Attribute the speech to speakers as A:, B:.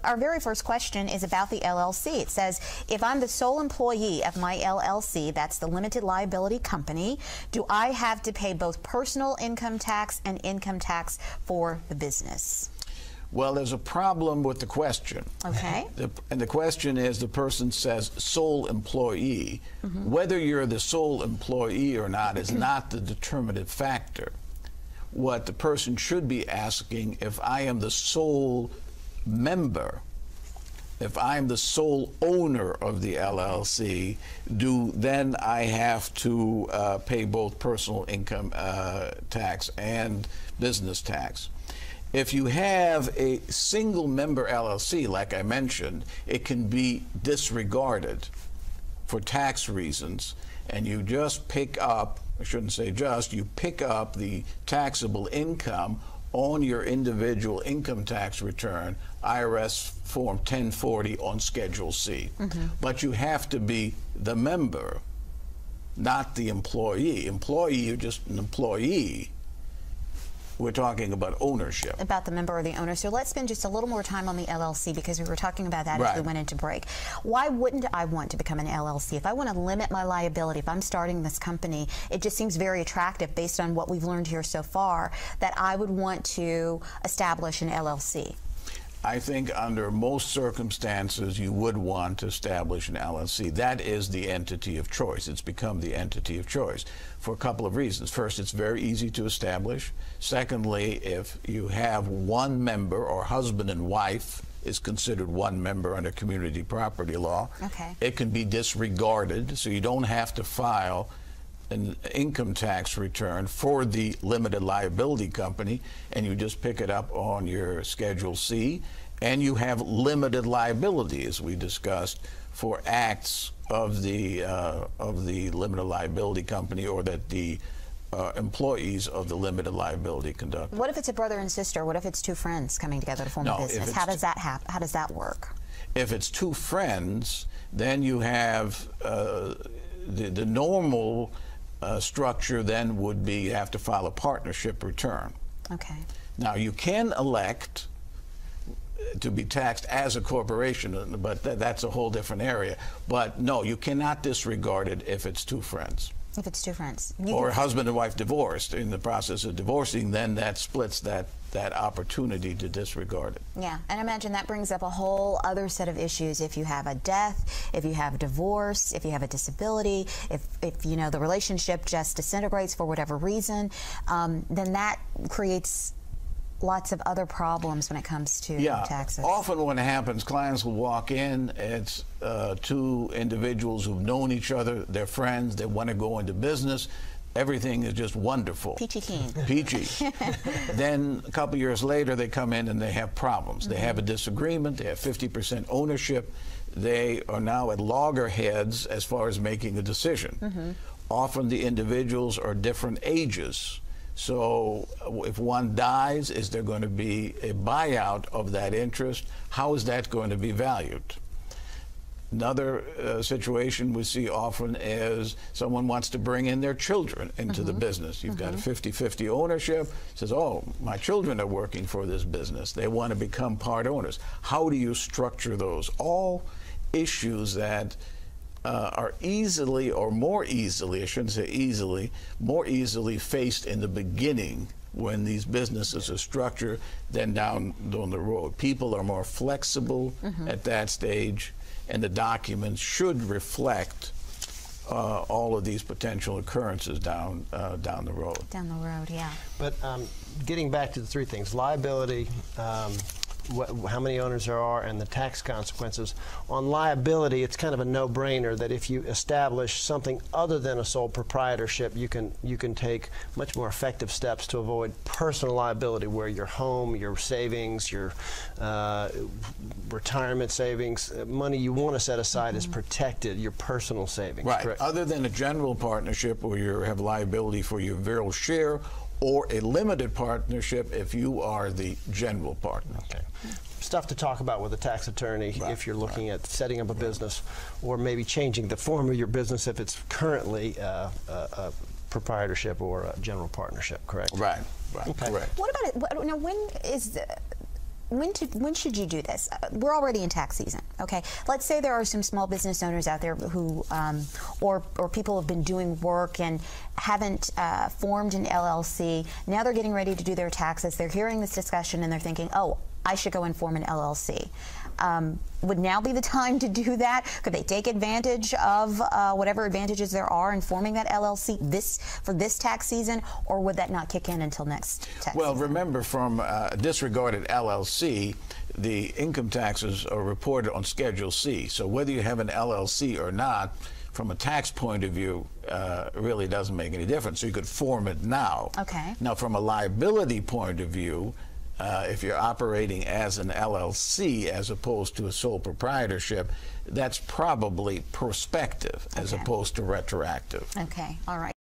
A: Our very first question is about the LLC. It says, if I'm the sole employee of my LLC, that's the limited liability company, do I have to pay both personal income tax and income tax for the business?
B: Well, there's a problem with the question.
A: Okay.
B: And the question is, the person says sole employee. Whether you're the sole employee or not is not the determinative factor. What the person should be asking, if I am the sole member, if I'm the sole owner of the LLC, then I have to pay both personal income tax and business tax. If you have a single member LLC, like I mentioned, it can be disregarded for tax reasons, and you just pick up, I shouldn't say just, you pick up the taxable income on your individual income tax return, IRS Form 1040 on Schedule C. But you have to be the member, not the employee. Employee, you're just an employee. We're talking about ownership. About
A: the member or the owner. So let's spend just a little more time on the LLC, because we were talking about that as we went into break. Why wouldn't I want to become an LLC? If I want to limit my liability, if I'm starting this company, it just seems very attractive based on what we've learned here so far that I would want to establish an LLC.
B: I think under most circumstances you would want to establish an LLC. That is the entity of choice. It's become the entity of choice for a couple of reasons. First, it's very easy to establish. Secondly, if you have one member, or husband and wife is considered one member under community property law, it can be disregarded, so you don't have to file an income tax return for the limited liability company, and you just pick it up on your Schedule C, and you have limited liability, as we discussed, for acts of the limited liability company, or that the employees of the limited liability conduct.
A: What if it's a brother and sister? What if it's two friends coming together to form a business? How does that happen? How does that work?
B: If it's two friends, then you have the normal structure then would be you have to file a partnership return.
A: Okay.
B: Now, you can elect to be taxed as a corporation, but that's a whole different area. But no, you cannot disregard it if it's two friends.
A: If it's two friends.
B: Or husband and wife divorced. In the process of divorcing, then that splits that opportunity to disregard it.
A: Yeah, and I imagine that brings up a whole other set of issues. If you have a death, if you have a divorce, if you have a disability, if you know the relationship just disintegrates for whatever reason, then that creates lots of other problems when it comes to taxes.
B: Often when it happens, clients will walk in, it's two individuals who've known each other, they're friends, they want to go into business, everything is just wonderful.
A: Peachy keen.
B: Peachy. Then a couple years later they come in and they have problems. They have a disagreement, they have 50% ownership, they are now at loggerheads as far as making a decision. Often the individuals are different ages. So if one dies, is there going to be a buyout of that interest? How is that going to be valued? Another situation we see often is someone wants to bring in their children into the business. You've got a 50-50 ownership. Says, oh, my children are working for this business. They want to become part owners. How do you structure those? All issues that are easily, or more easily, I shouldn't say easily, more easily faced in the beginning when these businesses are structured than down the road. People are more flexible at that stage, and the documents should reflect all of these potential occurrences down the road.
A: Down the road, yeah.
C: But getting back to the three things: liability, how many owners there are, and the tax consequences. On liability, it's kind of a no-brainer that if you establish something other than a sole proprietorship, you can take much more effective steps to avoid personal liability, where your home, your savings, your retirement savings, money you want to set aside is protected, your personal savings.
B: Right.
C: Correct?
B: Other than a general partnership where you have liability for your real share, or a limited partnership if you are the general partner.
C: Okay. Stuff to talk about with a tax attorney if you're looking at setting up a business, or maybe changing the form of your business if it's currently a proprietorship or a general partnership, correct?
B: Right,
C: Okay.
B: correct.
A: What about it? Now, when is when should you do this? We're already in tax season, okay? Let's say there are some small business owners out there who, or people have been doing work and haven't formed an LLC. Now they're getting ready to do their taxes. They're hearing this discussion and they're thinking, oh, I should go and form an LLC. Would now be the time to do that? Could they take advantage of whatever advantages there are in forming that LLC for this tax season, or would that not kick in until next tax season?
B: Well, remember, from a disregarded LLC, the income taxes are reported on Schedule C. So whether you have an LLC or not, from a tax point of view, really doesn't make any difference. So you could form it now.
A: Okay.
B: Now, from a liability point of view, if you're operating as an LLC as opposed to a sole proprietorship, that's probably prospective as opposed to retroactive.
A: Okay, all right.